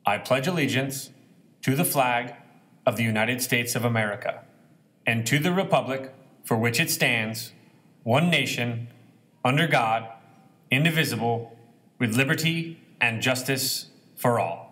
I pledge allegiance to the flag of the United States of America and to the republic for which it stands, one nation, under God, indivisible, with liberty and justice for all.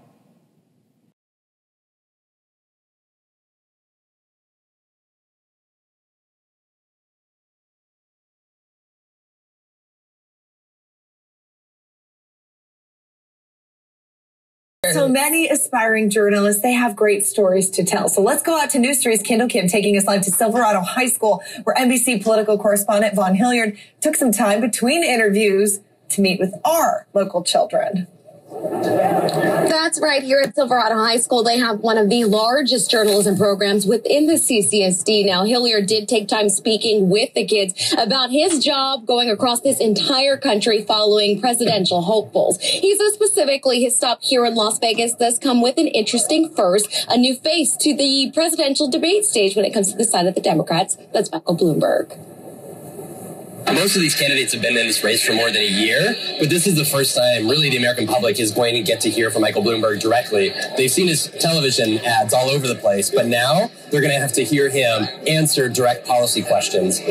So many aspiring journalists, they have great stories to tell. So let's go out to News 3's Kendall Kim, taking us live to Silverado High School, where NBC political correspondent Vaughn Hilliard took some time between interviews to meet with our local children. That's right. Here at Silverado High School, they have one of the largest journalism programs within the CCSD. Now, Hilliard did take time speaking with the kids about his job going across this entire country following presidential hopefuls. He says specifically his stop here in Las Vegas does come with an interesting first, a new face to the presidential debate stage when it comes to the side of the Democrats. That's Michael Bloomberg. Most of these candidates have been in this race for more than a year, but this is the first time really the American public is going to get to hear from Michael Bloomberg directly. They've seen his television ads all over the place, but now they're going to have to hear him answer direct policy questions.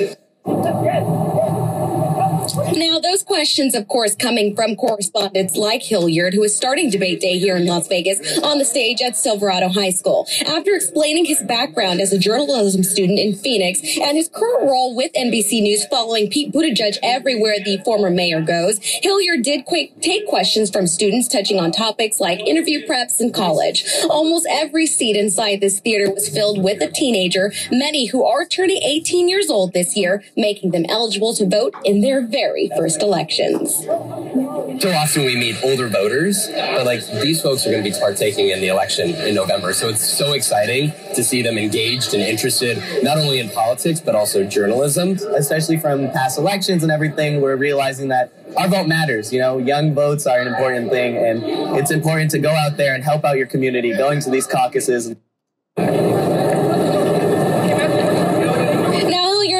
Now, those questions, of course, coming from correspondents like Hilliard, who is starting debate day here in Las Vegas on the stage at Silverado High School. After explaining his background as a journalism student in Phoenix and his current role with NBC News following Pete Buttigieg everywhere the former mayor goes, Hilliard did take questions from students touching on topics like interview preps and college. Almost every seat inside this theater was filled with a teenager, many who are turning 18 years old this year, making them eligible to vote in their very first elections. So often we meet older voters, but these folks are going to be partaking in the election in November. So it's so exciting to see them engaged and interested, not only in politics, but also journalism. Especially from past elections and everything, we're realizing that our vote matters. You know, young votes are an important thing, and it's important to go out there and help out your community, going to these caucuses.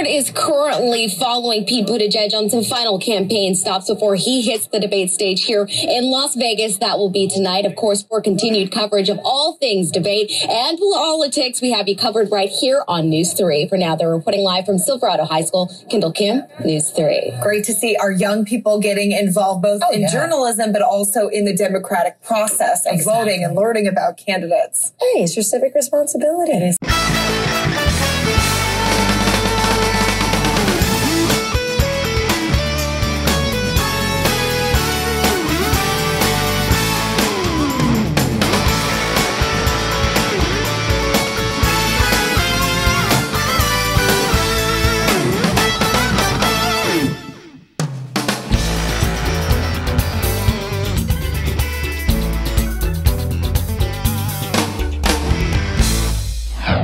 Is currently following Pete Buttigieg on some final campaign stops before he hits the debate stage here in Las Vegas. That will be tonight, of course, for continued coverage of all things debate and politics. We have you covered right here on News 3. For now, they're reporting live from Silverado High School. Kendall Kim, News 3. Great to see our young people getting involved both in journalism, but also in the democratic process of voting and learning about candidates. Hey, it's your civic responsibility. It is.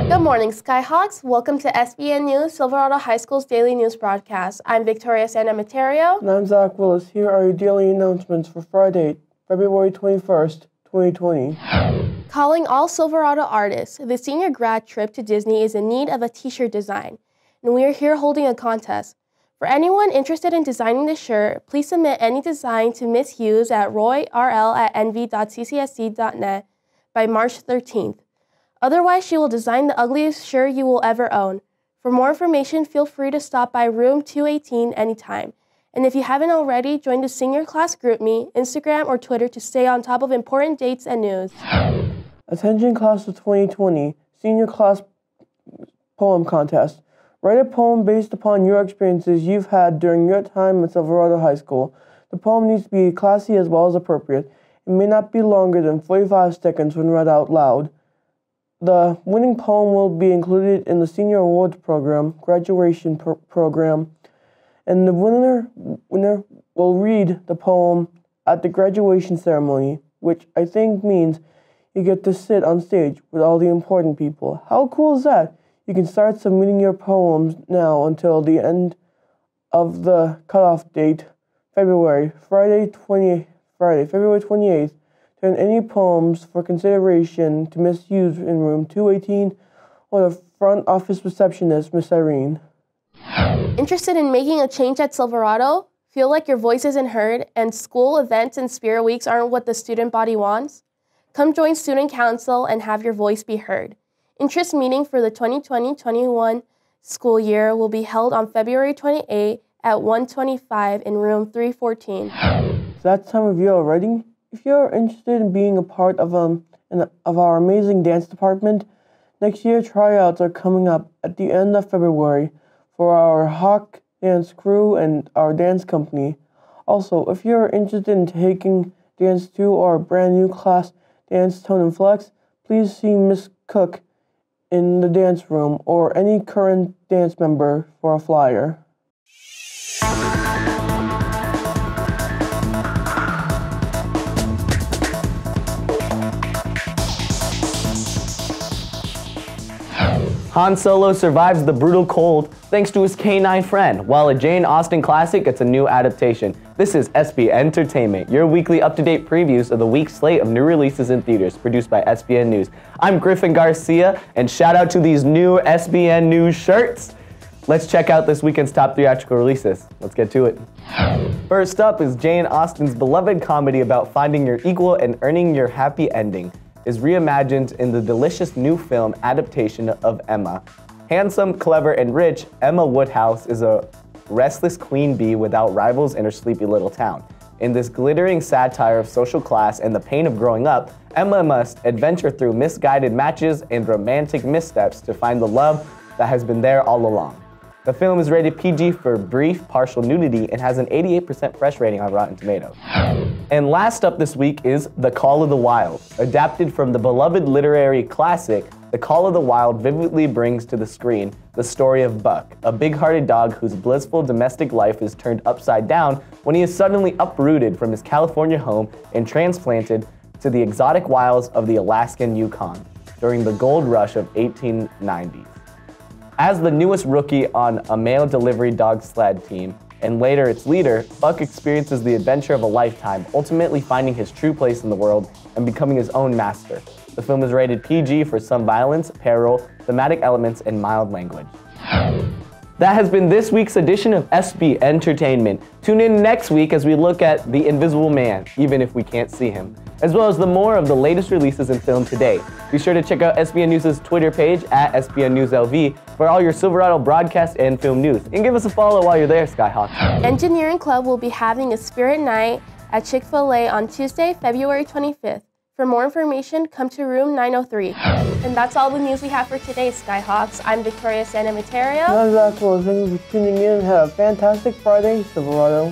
Good morning, Skyhawks. Welcome to SBN News, Silverado High School's daily news broadcast. I'm Victoria Santa Materio. And I'm Zach Willis. Here are your daily announcements for Friday, February 21st, 2020. Calling all Silverado artists, the senior grad trip to Disney is in need of a t-shirt design, and we are here holding a contest. For anyone interested in designing the shirt, please submit any design to Miss Hughes at royrl@nv.ccsd.net by March 13th. Otherwise, she will design the ugliest shirt you will ever own. For more information, feel free to stop by room 218 anytime. And if you haven't already, join the senior class GroupMe, Instagram, or Twitter to stay on top of important dates and news. Attention class of 2020, senior class poem contest. Write a poem based upon your experiences you've had during your time at Silverado High School. The poem needs to be classy as well as appropriate. It may not be longer than 45 seconds when read out loud. The winning poem will be included in the Senior Awards Program, graduation program, and the winner will read the poem at the graduation ceremony, which I think means you get to sit on stage with all the important people. How cool is that? You can start submitting your poems now until the end of the cutoff date, February 28th. Send any poems for consideration to Miss Hughes in room 218 or the front office receptionist, Miss Irene. Interested in making a change at Silverado? Feel like your voice isn't heard and school events and spirit weeks aren't what the student body wants? Come join Student Council and have your voice be heard. Interest meeting for the 2020-21 school year will be held on February 28 at 125 in room 314. It's that time of year already? If you're interested in being a part of our amazing dance department, next year tryouts are coming up at the end of February for our Hawk Dance crew and our dance company. Also, if you're interested in taking Dance 2 or our brand new class, Dance Tone and Flex, please see Miss Cook in the dance room or any current dance member for a flyer. Han Solo survives the brutal cold thanks to his canine friend, while a Jane Austen classic gets a new adaptation. This is SB Entertainment, your weekly up-to-date previews of the week's slate of new releases in theaters, produced by SBN News. I'm Griffin Garcia, and shout out to these new SBN News shirts. Let's check out this weekend's top theatrical releases. Let's get to it. First up is Jane Austen's beloved comedy about finding your equal and earning your happy ending, is reimagined in the delicious new film adaptation of Emma. Handsome, clever, and rich, Emma Woodhouse is a restless queen bee without rivals in her sleepy little town. In this glittering satire of social class and the pain of growing up, Emma must adventure through misguided matches and romantic missteps to find the love that has been there all along. The film is rated PG for brief, partial nudity and has an 88% fresh rating on Rotten Tomatoes. And last up this week is The Call of the Wild. Adapted from the beloved literary classic, The Call of the Wild vividly brings to the screen the story of Buck, a big-hearted dog whose blissful domestic life is turned upside down when he is suddenly uprooted from his California home and transplanted to the exotic wilds of the Alaskan Yukon during the gold rush of 1890s. As the newest rookie on a mail delivery dog sled team, and later its leader, Buck experiences the adventure of a lifetime, ultimately finding his true place in the world and becoming his own master. The film is rated PG for some violence, peril, thematic elements, and mild language. That has been this week's edition of SB Entertainment. Tune in next week as we look at The Invisible Man, even if we can't see him, as well as the more of the latest releases in film today. Be sure to check out SBN News' Twitter page at SBNNewsLV for all your Silverado broadcast and film news. And give us a follow while you're there, Skyhawk. Engineering Club will be having a spirit night at Chick-fil-A on Tuesday, February 25th. For more information, come to room 903. And that's all the news we have for today, Skyhawks. I'm Victoria Santa Materio. I'm Zach Wilson. Thank you for tuning in. Have a fantastic Friday, Silverado.